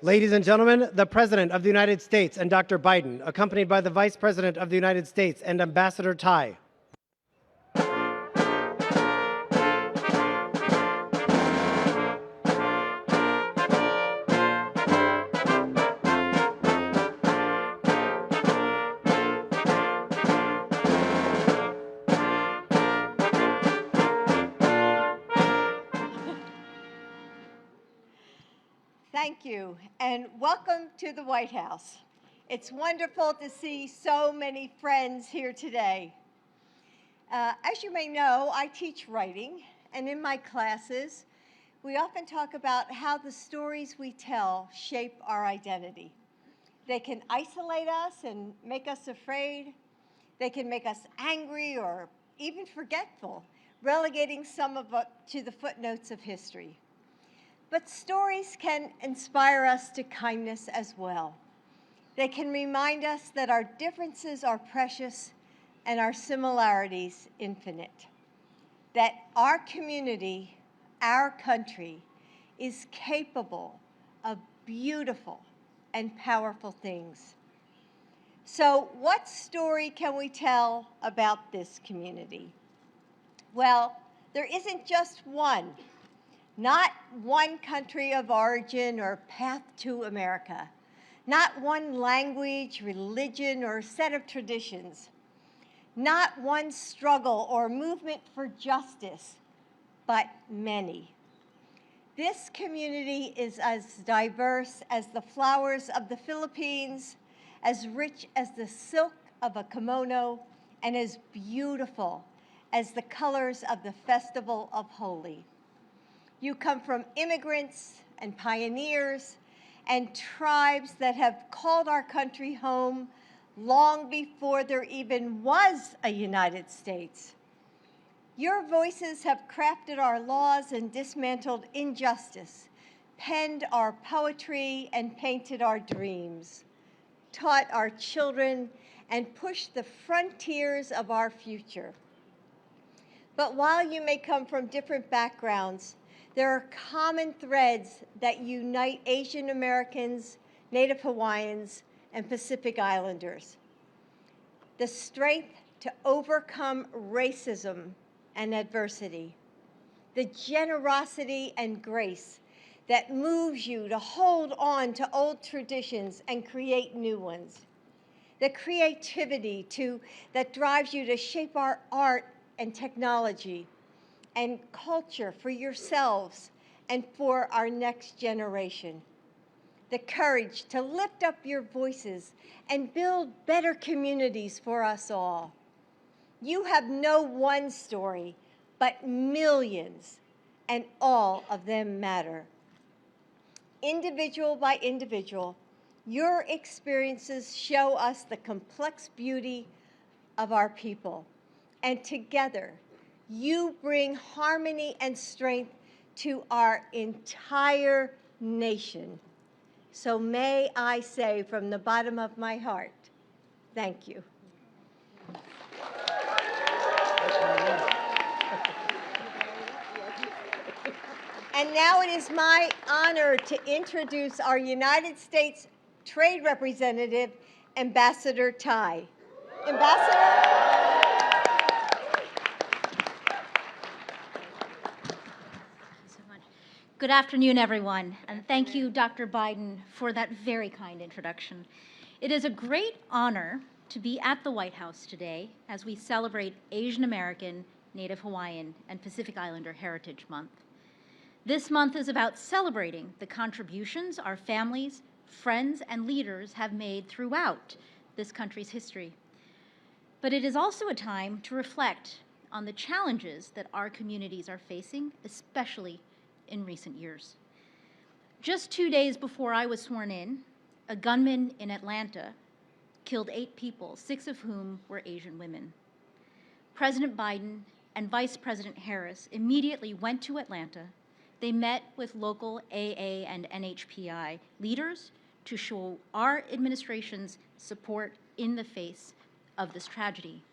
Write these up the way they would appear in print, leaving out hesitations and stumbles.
Ladies and gentlemen, the President of the United States and Dr. Biden, accompanied by the Vice President of the United States and Ambassador Tai. Thank you, and welcome to the White House. It's wonderful to see so many friends here today. As you may know, I teach writing, and in my classes, we often talk about how the stories we tell shape our identity. They can isolate us and make us afraid. They can make us angry or even forgetful, relegating some of us to the footnotes of history. But stories can inspire us to kindness as well. They can remind us that our differences are precious and our similarities infinite. That our community, our country, is capable of beautiful and powerful things. So what story can we tell about this community? Well, there isn't just one. Not one country of origin or path to America. Not one language, religion, or set of traditions. Not one struggle or movement for justice, but many. This community is as diverse as the flowers of the Philippines, as rich as the silk of a kimono, and as beautiful as the colors of the Festival of Holi. You come from immigrants and pioneers and tribes that have called our country home long before there even was a United States. Your voices have crafted our laws and dismantled injustice, penned our poetry and painted our dreams, taught our children and pushed the frontiers of our future. But while you may come from different backgrounds, there are common threads that unite Asian Americans, Native Hawaiians, and Pacific Islanders. The strength to overcome racism and adversity. The generosity and grace that moves you to hold on to old traditions and create new ones. The creativity that drives you to shape our art and technology and culture for yourselves and for our next generation. The courage to lift up your voices and build better communities for us all. You have no one story, but millions, and all of them matter. Individual by individual, your experiences show us the complex beauty of our people, and together, you bring harmony and strength to our entire nation. So may I say from the bottom of my heart, thank you. And now it is my honor to introduce our United States Trade Representative, Ambassador Tai. Ambassador. Good afternoon, everyone, and thank you, Dr. Biden, for that very kind introduction. It is a great honor to be at the White House today as we celebrate Asian American, Native Hawaiian, and Pacific Islander Heritage Month. This month is about celebrating the contributions our families, friends, and leaders have made throughout this country's history. But it is also a time to reflect on the challenges that our communities are facing, especially in recent years. Just 2 days before I was sworn in, a gunman in Atlanta killed 8 people, 6 of whom were Asian women. President Biden and Vice President Harris immediately went to Atlanta. They met with local AA and NHPI leaders to show our administration's support in the face of this tragedy.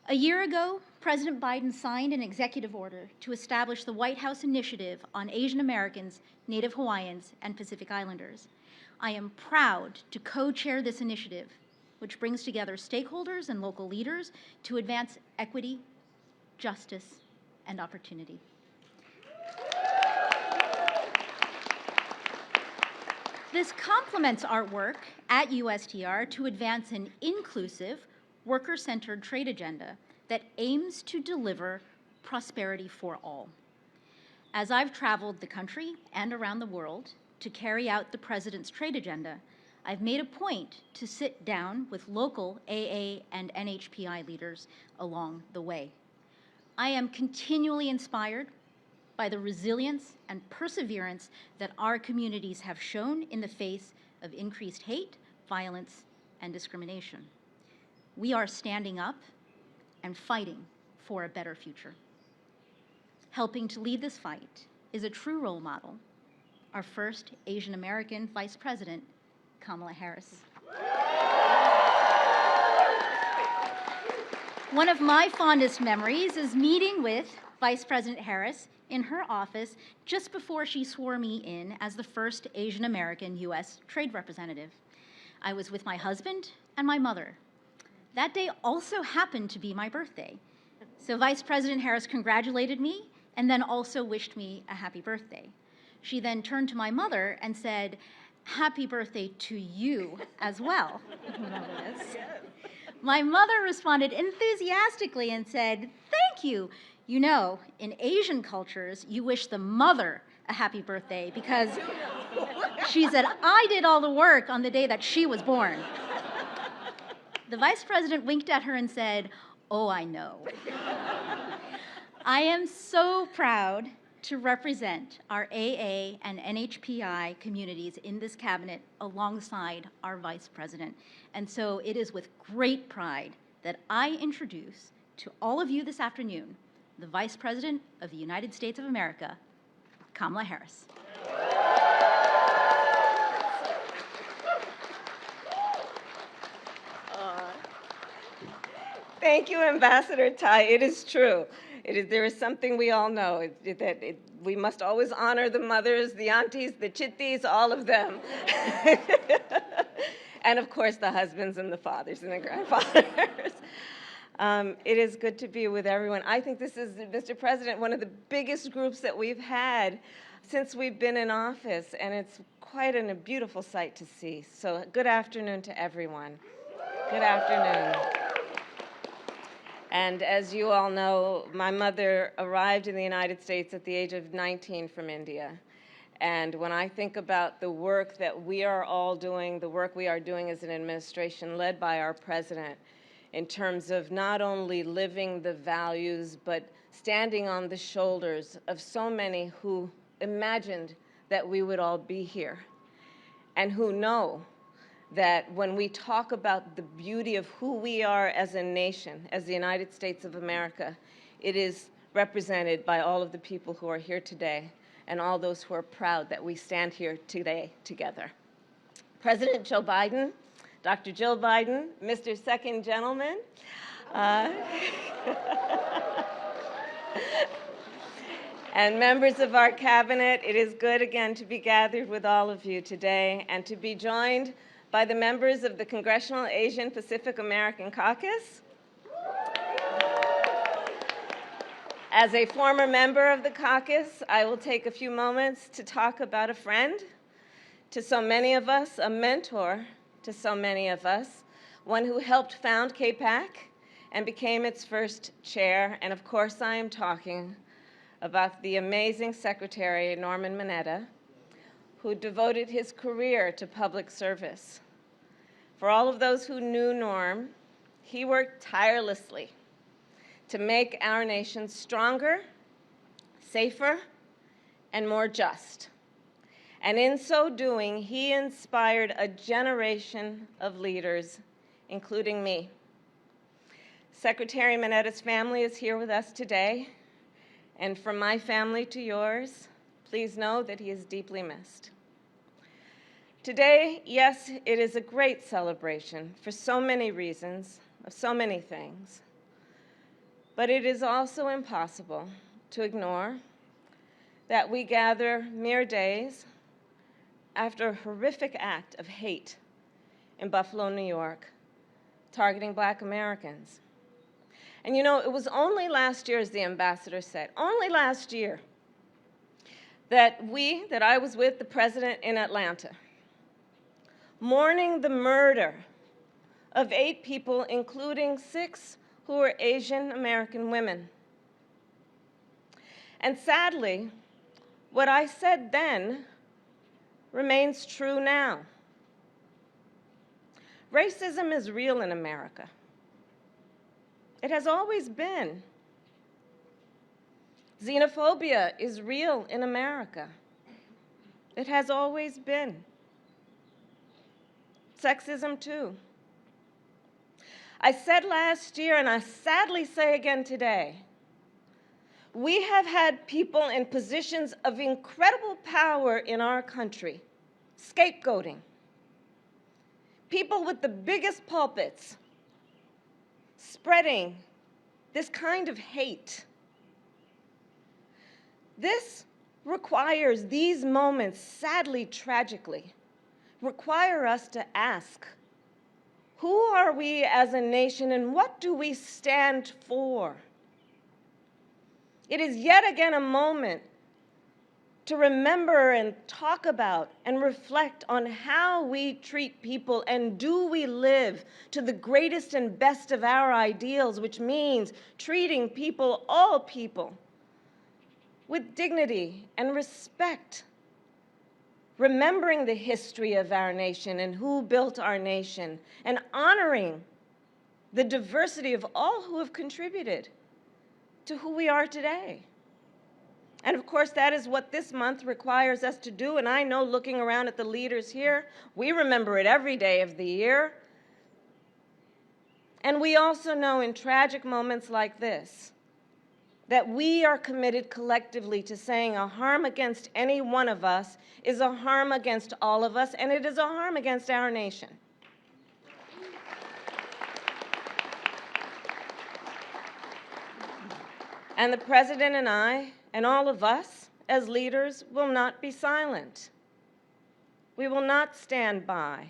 A year ago, President Biden signed an executive order to establish the White House Initiative on Asian Americans, Native Hawaiians, and Pacific Islanders. I am proud to co-chair this initiative, which brings together stakeholders and local leaders to advance equity, justice, and opportunity. This complements our work at USTR to advance an inclusive, worker-centered trade agenda that aims to deliver prosperity for all. As I've traveled the country and around the world to carry out the President's trade agenda, I've made a point to sit down with local AA and NHPI leaders along the way. I am continually inspired by the resilience and perseverance that our communities have shown in the face of increased hate, violence, and discrimination. We are standing up and fighting for a better future. Helping to lead this fight is a true role model, our first Asian American Vice President, Kamala Harris. One of my fondest memories is meeting with Vice President Harris in her office just before she swore me in as the first Asian American U.S. trade representative. I was with my husband and my mother. That day also happened to be my birthday. So Vice President Harris congratulated me and then also wished me a happy birthday. She then turned to my mother and said, "Happy birthday to you as well." Remember this? My mother responded enthusiastically and said, "Thank you. You know, in Asian cultures, you wish the mother a happy birthday because," she said, "I did all the work on the day that she was born." The Vice President winked at her and said, "Oh, I know." I am so proud to represent our AA and NHPI communities in this cabinet alongside our Vice President. And so it is with great pride that I introduce to all of you this afternoon the Vice President of the United States of America, Kamala Harris. Thank you, Ambassador Tai. It is true. There is something we all know, we must always honor the mothers, the aunties, the chittis, all of them. And of course, the husbands and the fathers and the grandfathers. It is good to be with everyone. I think this is, Mr. President, one of the biggest groups that we've had since we've been in office, and it's quite a beautiful sight to see. So good afternoon to everyone. Good afternoon. And as you all know, my mother arrived in the United States at the age of 19 from India. And when I think about the work that we are all doing, the work we are doing as an administration led by our president, in terms of not only living the values, but standing on the shoulders of so many who imagined that we would all be here, and who know that when we talk about the beauty of who we are as a nation, as the United States of America, it is represented by all of the people who are here today and all those who are proud that we stand here today together. President Joe Biden, Dr. Jill Biden, Mr. Second Gentleman, and members of our cabinet, it is good again to be gathered with all of you today and to be joined by the members of the Congressional Asian Pacific American Caucus. As a former member of the caucus, I will take a few moments to talk about a friend to so many of us, a mentor to so many of us, one who helped found KPAC and became its first chair. And of course, I am talking about the amazing Secretary Norman Mineta, who devoted his career to public service. For all of those who knew Norm, he worked tirelessly to make our nation stronger, safer, and more just. And in so doing, he inspired a generation of leaders, including me. Secretary Mineta's family is here with us today, and from my family to yours, please know that he is deeply missed. Today, yes, it is a great celebration for so many reasons, of so many things. But it is also impossible to ignore that we gather mere days after a horrific act of hate in Buffalo, New York, targeting Black Americans. And you know, it was only last year, as the ambassador said, only last year, that I was with the president in Atlanta, mourning the murder of 8 people, including 6 who were Asian American women. And sadly, what I said then remains true now. Racism is real in America. It has always been. Xenophobia is real in America. It has always been. Sexism, too. I said last year, and I sadly say again today, we have had people in positions of incredible power in our country, scapegoating. People with the biggest pulpits spreading this kind of hate. This requires, these moments, sadly, tragically, require us to ask, who are we as a nation and what do we stand for? It is yet again a moment to remember and talk about and reflect on how we treat people, and do we live to the greatest and best of our ideals, which means treating people, all people, with dignity and respect, remembering the history of our nation and who built our nation, and honoring the diversity of all who have contributed to who we are today. And of course, that is what this month requires us to do. And I know, looking around at the leaders here, we remember it every day of the year. And we also know in tragic moments like this that we are committed collectively to saying a harm against any one of us is a harm against all of us, and it is a harm against our nation. And the president and I, and all of us as leaders, will not be silent. We will not stand by.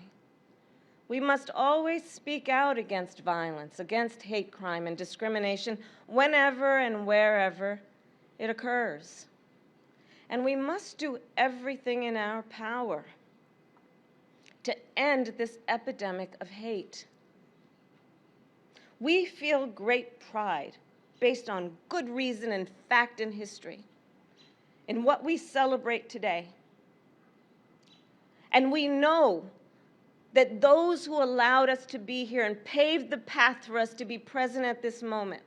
We must always speak out against violence, against hate crime and discrimination whenever and wherever it occurs. And we must do everything in our power to end this epidemic of hate. We feel great pride, based on good reason and fact and history, in what we celebrate today. And we know that those who allowed us to be here and paved the path for us to be present at this moment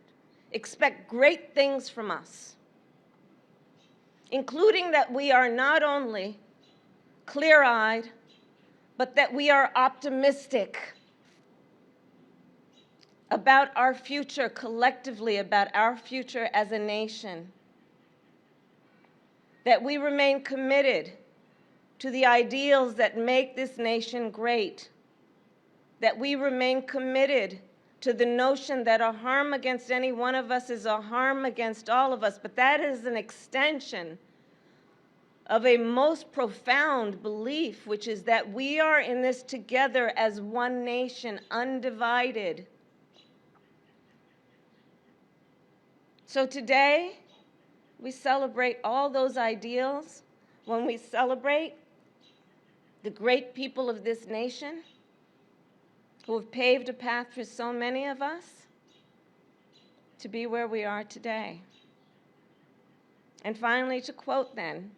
expect great things from us, including that we are not only clear-eyed, but that we are optimistic about our future collectively, about our future as a nation, that we remain committed to the ideals that make this nation great, that we remain committed to the notion that a harm against any one of us is a harm against all of us, but that is an extension of a most profound belief, which is that we are in this together as one nation, undivided. So today, we celebrate all those ideals when we celebrate the great people of this nation who have paved a path for so many of us to be where we are today. And finally, to quote then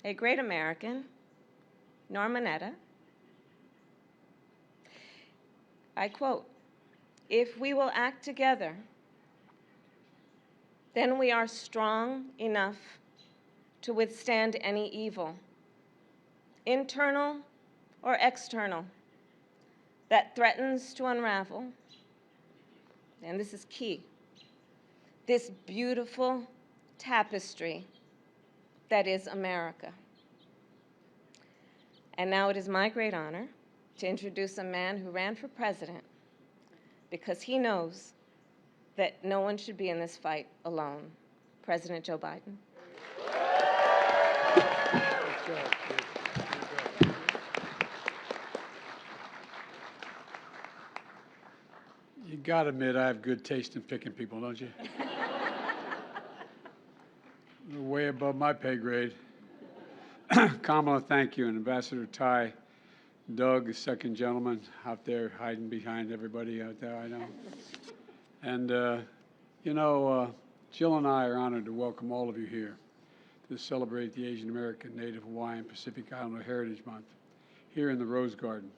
a great American, Norma Netta, I quote, "If we will act together, then we are strong enough to withstand any evil, internal or external, that threatens to unravel," and this is key, "this beautiful tapestry that is America." And now it is my great honor to introduce a man who ran for president because he knows that no one should be in this fight alone. President Joe Biden. You got to admit I have good taste in picking people, don't you? They're way above my pay grade. Kamala, thank you, and Ambassador Tai, Doug, the second gentleman out there hiding behind everybody out there, I know. And, Jill and I are honored to welcome all of you here to celebrate the Asian American, Native Hawaiian, Pacific Islander Heritage Month here in the Rose Garden.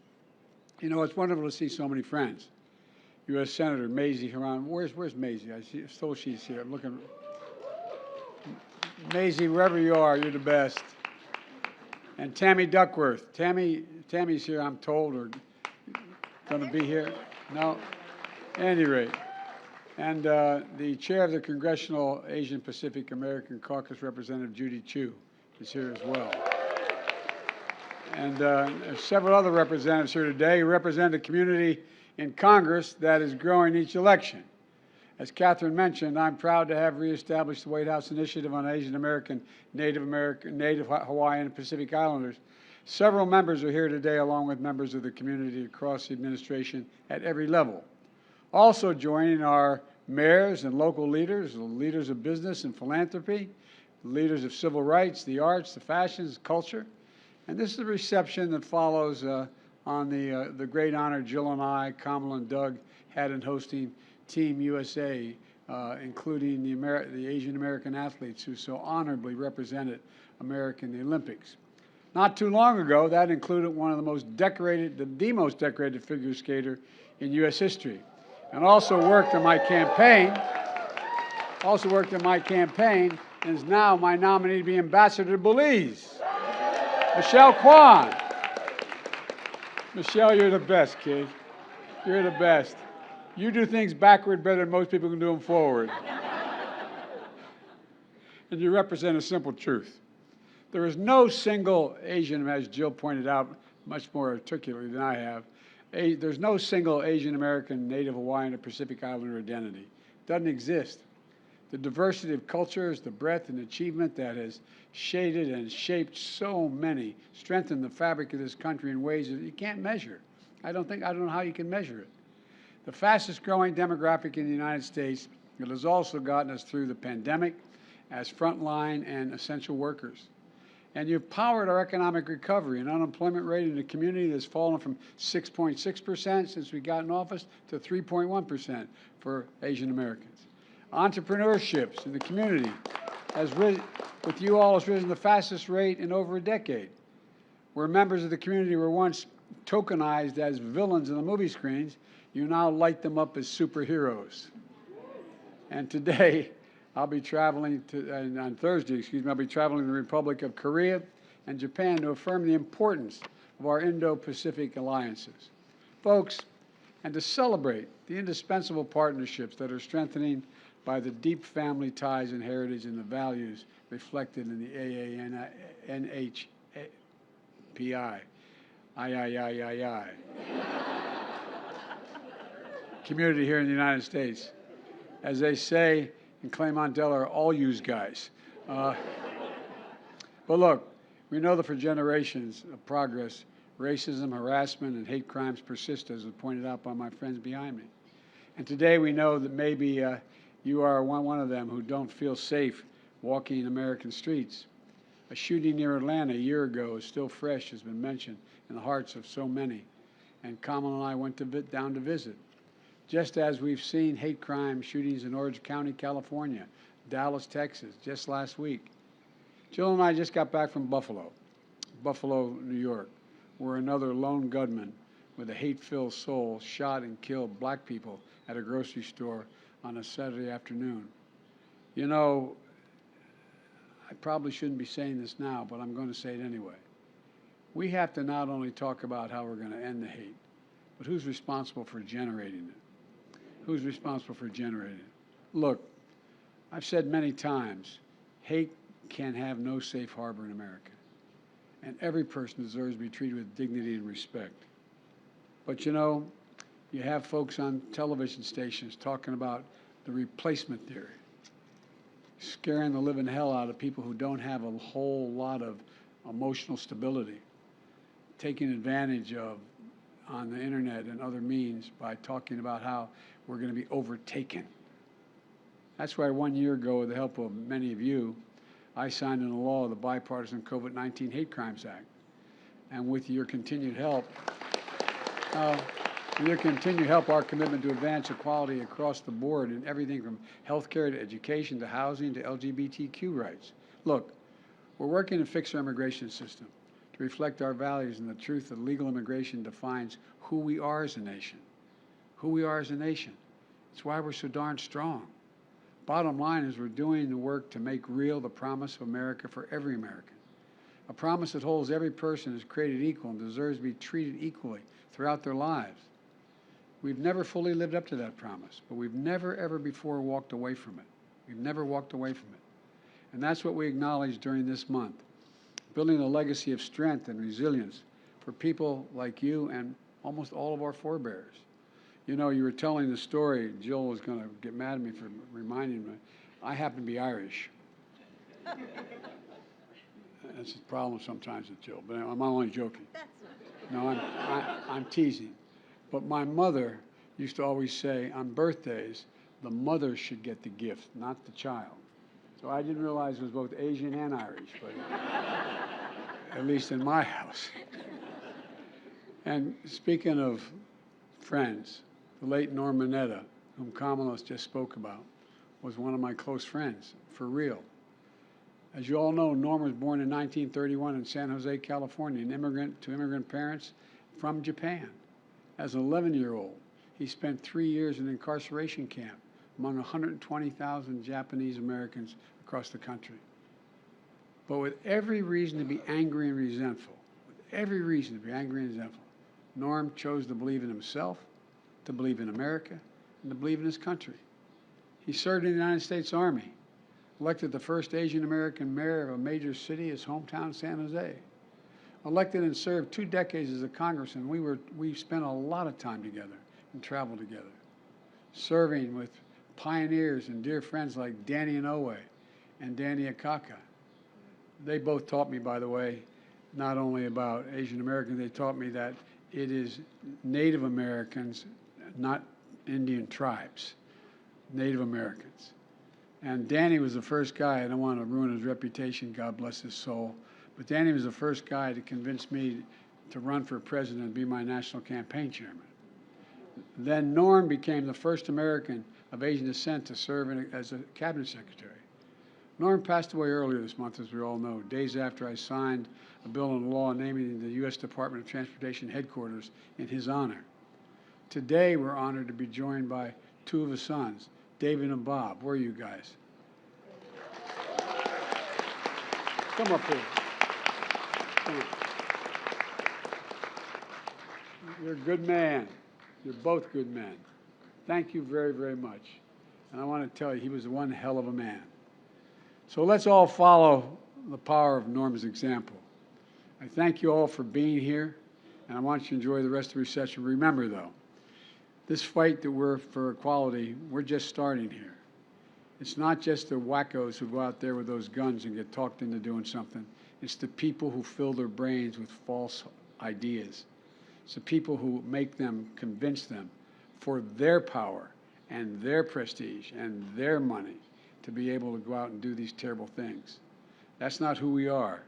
You know, it's wonderful to see so many friends. U.S. Senator Mazie Hiran. Where's Mazie? I see, still she's here. I'm looking. Mazie, wherever you are, you're the best. And Tammy Duckworth. Tammy's here, I'm told, or going to be here. No? At any rate. And the chair of the Congressional Asian Pacific American Caucus, Representative Judy Chu, is here as well. And there's several other representatives here today who represent a community in Congress that is growing each election. As Catherine mentioned, I'm proud to have reestablished the White House Initiative on Asian American, Native Hawaiian, and Pacific Islanders. Several members are here today, along with members of the community across the administration at every level. Also joining are mayors and local leaders, leaders of business and philanthropy, leaders of civil rights, the arts, the fashions, culture. And this is the reception that follows on the great honor Jill and I, Kamala and Doug, had in hosting Team USA, including the Asian American athletes who so honorably represented America in the Olympics. Not too long ago, that included one of the most decorated figure skater in U.S. history, and also worked in my campaign. And is now my nominee to be ambassador to Belize, Michelle Kwan. Michelle, you're the best, kid. You're the best. You do things backward better than most people can do them forward. And you represent a simple truth. There is no single Asian, as Jill pointed out much more articulately than I have, there's no single Asian American, Native Hawaiian, or Pacific Islander identity. It doesn't exist. The diversity of cultures, the breadth and achievement that has shaded and shaped so many, strengthened the fabric of this country in ways that you can't measure. I don't know how you can measure it. The fastest growing demographic in the United States, it has also gotten us through the pandemic as frontline and essential workers. And you've powered our economic recovery. An unemployment rate in the community that's fallen from 6.6% since we got in office to 3.1% for Asian Americans. Entrepreneurships in the community has risen, with you all, has risen the fastest rate in over a decade. Where members of the community were once tokenized as villains in the movie screens, you now light them up as superheroes. And today, I'll be traveling on Thursday, I'll be traveling to the Republic of Korea and Japan to affirm the importance of our Indo-Pacific alliances. Folks, and to celebrate the indispensable partnerships that are strengthening by the deep family ties and heritage and the values reflected in the AANHPI. Community here in the United States. As they say in Claymont, Delaware, all yous guys. But look, we know that for generations of progress, racism, harassment, and hate crimes persist, as was pointed out by my friends behind me. And today we know that maybe you are one of them who don't feel safe walking American streets. A shooting near Atlanta a year ago is still fresh, has been mentioned, in the hearts of so many. And Kamala and I went down to visit. Just as we've seen hate crime shootings in Orange County, California, Dallas, Texas, just last week. Jill and I just got back from Buffalo, New York, where another lone gunman with a hate-filled soul shot and killed black people at a grocery store on a Saturday afternoon. You know, I probably shouldn't be saying this now, but I'm going to say it anyway. We have to not only talk about how we're going to end the hate, but who's responsible for generating it? Who's responsible for generating it? Look, I've said many times, hate can have no safe harbor in America. And every person deserves to be treated with dignity and respect. But you know, you have folks on television stations talking about the replacement theory, scaring the living hell out of people who don't have a whole lot of emotional stability, taking advantage of on the internet and other means by talking about how we're going to be overtaken. That's why 1 year ago, with the help of many of you, I signed into law the bipartisan COVID-19 Hate Crimes Act. And with your continued help, our commitment to advance equality across the board in everything from healthcare to education to housing to LGBTQ rights. Look, we're working to fix our immigration system to reflect our values and the truth that legal immigration defines who we are as a nation. Who we are as a nation. It's why we're so darn strong. Bottom line is we're doing the work to make real the promise of America for every American. A promise that holds every person is created equal and deserves to be treated equally throughout their lives. We've never fully lived up to that promise, but we've never, ever before walked away from it. We've never walked away from it. And that's what we acknowledge during this month, building a legacy of strength and resilience for people like you and almost all of our forebears. You know, you were telling the story, Jill was going to get mad at me for reminding me, I happen to be Irish. That's a problem sometimes with Jill, but I'm only joking. No, I'm teasing. But my mother used to always say, on birthdays, the mother should get the gift, not the child. So I didn't realize it was both Asian and Irish, but at least in my house. And speaking of friends, the late Norm Mineta, whom Kamala just spoke about, was one of my close friends, for real. As you all know, Norm was born in 1931 in San Jose, California, an immigrant to immigrant parents from Japan. As an 11-year-old, he spent 3 years in an incarceration camp among 120,000 Japanese Americans across the country. But with every reason to be angry and resentful, Norm chose to believe in himself, to believe in America, and to believe in his country. He served in the United States Army, elected the first Asian American mayor of a major city, his hometown, San Jose. Elected and served 2 decades as a congressman. We spent a lot of time together and traveled together, serving with pioneers and dear friends like Danny Inouye and Danny Akaka. They both taught me, by the way, not only about Asian Americans, they taught me that it is Native Americans, not Indian tribes, Native Americans. And Danny was the first guy, I don't want to ruin his reputation, God bless his soul, but Danny was the first guy to convince me to run for president and be my national campaign chairman. Then Norm became the first American of Asian descent to serve as a cabinet secretary. Norm passed away earlier this month, as we all know, days after I signed a bill into law naming the U.S. Department of Transportation headquarters in his honor. Today, we're honored to be joined by 2 of his sons, David and Bob. Where are you guys? Come up here. Come on. You're a good man. You're both good men. Thank you very, very much. And I want to tell you, he was one hell of a man. So let's all follow the power of Norm's example. I thank you all for being here, and I want you to enjoy the rest of the reception. Remember, though, this fight that we're for equality, we're just starting here. It's not just the wackos who go out there with those guns and get talked into doing something. It's the people who fill their brains with false ideas. It's the people who make them, convince them for their power and their prestige and their money to be able to go out and do these terrible things. That's not who we are.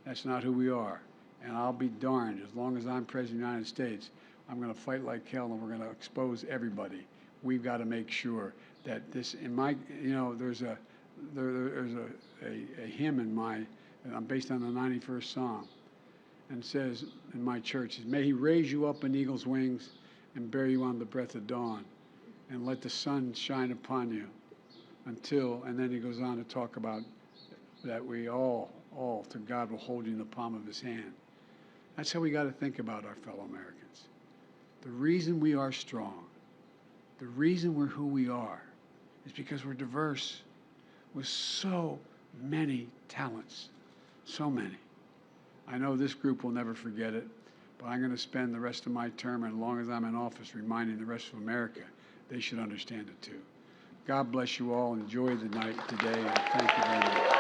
That's not who we are. And I'll be darned, as long as I'm President of the United States, I'm going to fight like hell, and we're going to expose everybody. We've got to make sure that this, in my, you know, there's a hymn in my, I'm based on the 91st Psalm, and says in my church, may he raise you up in eagle's wings and bear you on the breath of dawn, and let the sun shine upon you until, and then he goes on to talk about that we all to God will hold you in the palm of his hand. That's how we got to think about our fellow Americans. The reason we are strong, the reason we're who we are, is because we're diverse with so many talents, so many. I know this group will never forget it, but I'm going to spend the rest of my term, and as long as I'm in office, reminding the rest of America they should understand it too. God bless you all. Enjoy the night today, and thank you very much.